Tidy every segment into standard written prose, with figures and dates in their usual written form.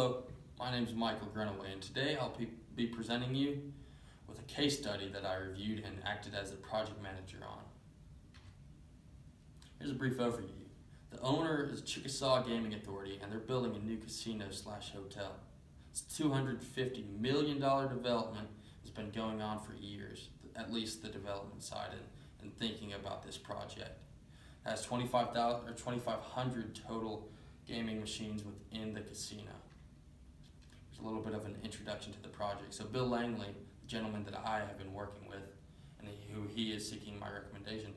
Hello, my name is Michael Grunaway, and today I'll be presenting you with a case study that I reviewed and acted as the project manager on. Here's a brief overview. The owner is Chickasaw Gaming Authority, and they're building a new casino/hotel. It's a $250 million development that's been going on for years, at least the development side and thinking about this project. It has 2,500 total gaming machines within the casino. There's a little bit of an introduction to the project. So Bill Langley, the gentleman that I have been working with, and who he is seeking my recommendation,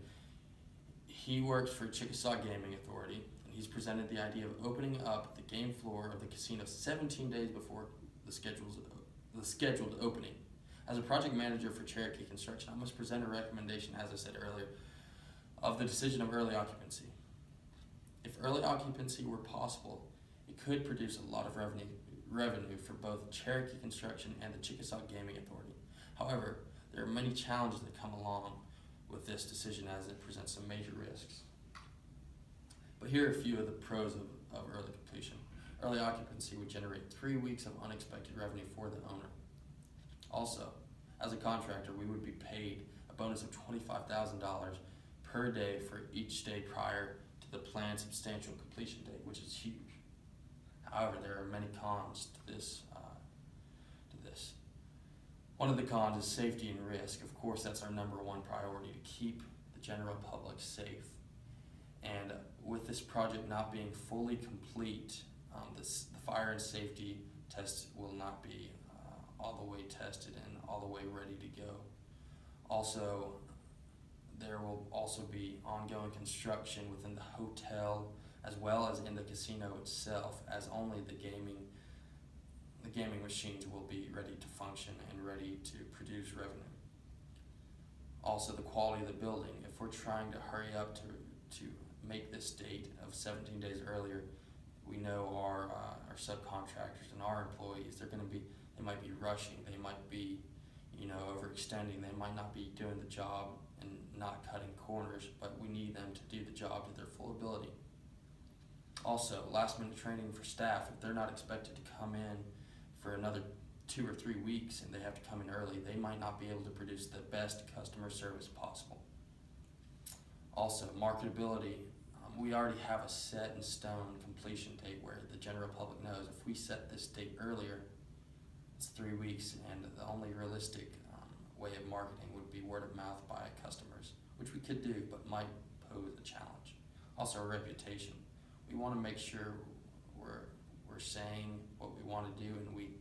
he works for Chickasaw Gaming Authority, and he's presented the idea of opening up the game floor of the casino 17 days before the scheduled opening. As a project manager for Cherokee Construction, I must present a recommendation, as I said earlier, of the decision of early occupancy. If early occupancy were possible, it could produce a lot of revenue for both Cherokee Construction and the Chickasaw Gaming Authority. However, there are many challenges that come along with this decision as it presents some major risks. But here are a few of the pros of early completion. Early occupancy would generate 3 weeks of unexpected revenue for the owner. Also, as a contractor, we would be paid a bonus of $25,000 per day for each day prior to the planned substantial completion date, which is huge. However, there are many cons to this. One of the cons is safety and risk. Of course, that's our number one priority, to keep the general public safe. And with this project not being fully complete, the fire and safety test will not be all the way tested and all the way ready to go. Also, there will also be ongoing construction within the hotel as well as in the casino itself, as only the gaming machines will be ready to function and ready to produce revenue. Also, the quality of the building. If we're trying to hurry up to make this date of 17 days earlier, we know our subcontractors and our employees, they might be rushing, they might be overextending, they might not be doing the job and not cutting corners, but we need them to do the job to their full ability. Also, last minute training for staff. If they're not expected to come in for another 2 or 3 weeks and they have to come in early, they might not be able to produce the best customer service possible. Also, marketability. We already have a set in stone completion date where the general public knows if we set this date earlier, it's 3 weeks, and the only realistic way of marketing would be word of mouth by customers, which we could do but might pose a challenge. Also, our reputation. We want to make sure we're saying what we want to do and we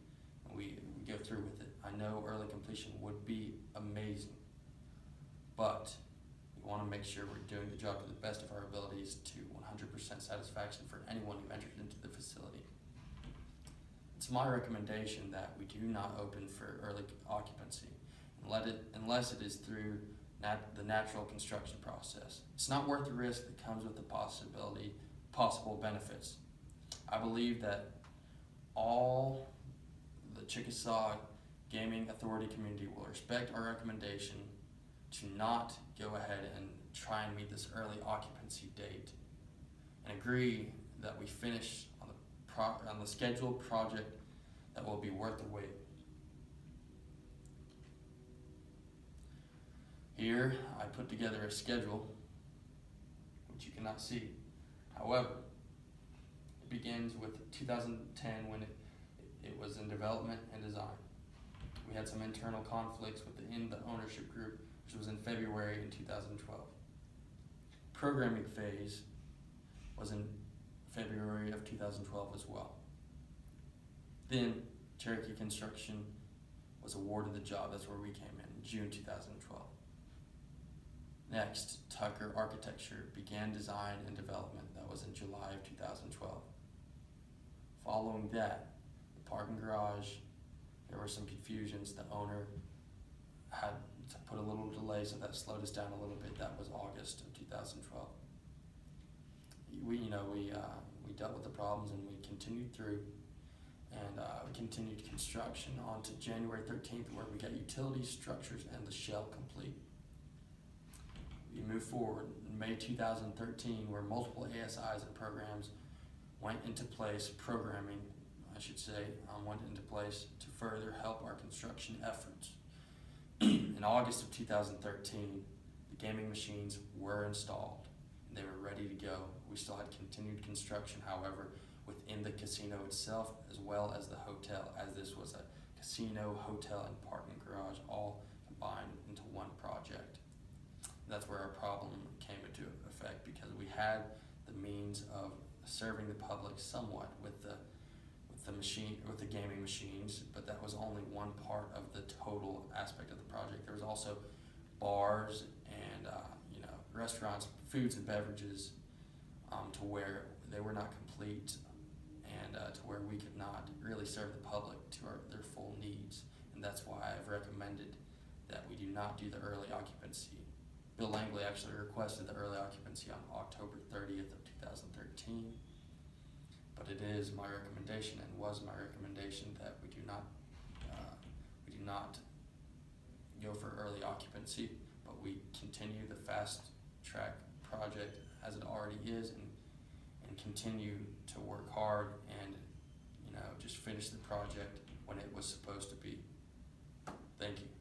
go through with it. I know early completion would be amazing, but we want to make sure we're doing the job to the best of our abilities to 100% satisfaction for anyone who enters into the facility. It's my recommendation that we do not open for early occupancy unless it is through the natural construction process. It's not worth the risk that comes with the possible benefits. I believe that all the Chickasaw Gaming Authority community will respect our recommendation to not go ahead and try and meet this early occupancy date and agree that we finish on the scheduled project that will be worth the wait. Here I put together a schedule which you cannot see. However, it begins with 2010 when it was in development and design. We had some internal conflicts within the ownership group, which was in February in 2012. Programming phase was in February of 2012 as well. Then Cherokee Construction was awarded the job. That's where we came in June 2012. Next, Tucker Architecture began design and development. That was in July of 2012. Following that, the parking garage, there were some confusions. The owner had to put a little delay, so that slowed us down a little bit. That was August of 2012. We dealt with the problems and we continued through, and we continued construction on to January 13th, where we got utilities, structures, and the shell complete. We moved forward in May 2013, where multiple ASIs and programs went into place, programming I should say, went into place to further help our construction efforts. In August of 2013, the gaming machines were installed and they were ready to go. We still had continued construction, however, within the casino itself as well as the hotel, as this was a casino, hotel, and parking garage all combined into one project. That's where our problem came into effect, because we had the means of serving the public somewhat with the gaming machines, but that was only one part of the total aspect of the project. There was also bars and restaurants, foods and beverages, to where they were not complete, and to where we could not really serve the public to their full needs. And that's why I've recommended that we do not do the early occupancy. Bill Langley actually requested the early occupancy on October 30th of 2013, but it is my recommendation and was my recommendation that we do not go for early occupancy, but we continue the fast track project as it already is, and continue to work hard and just finish the project when it was supposed to be. Thank you.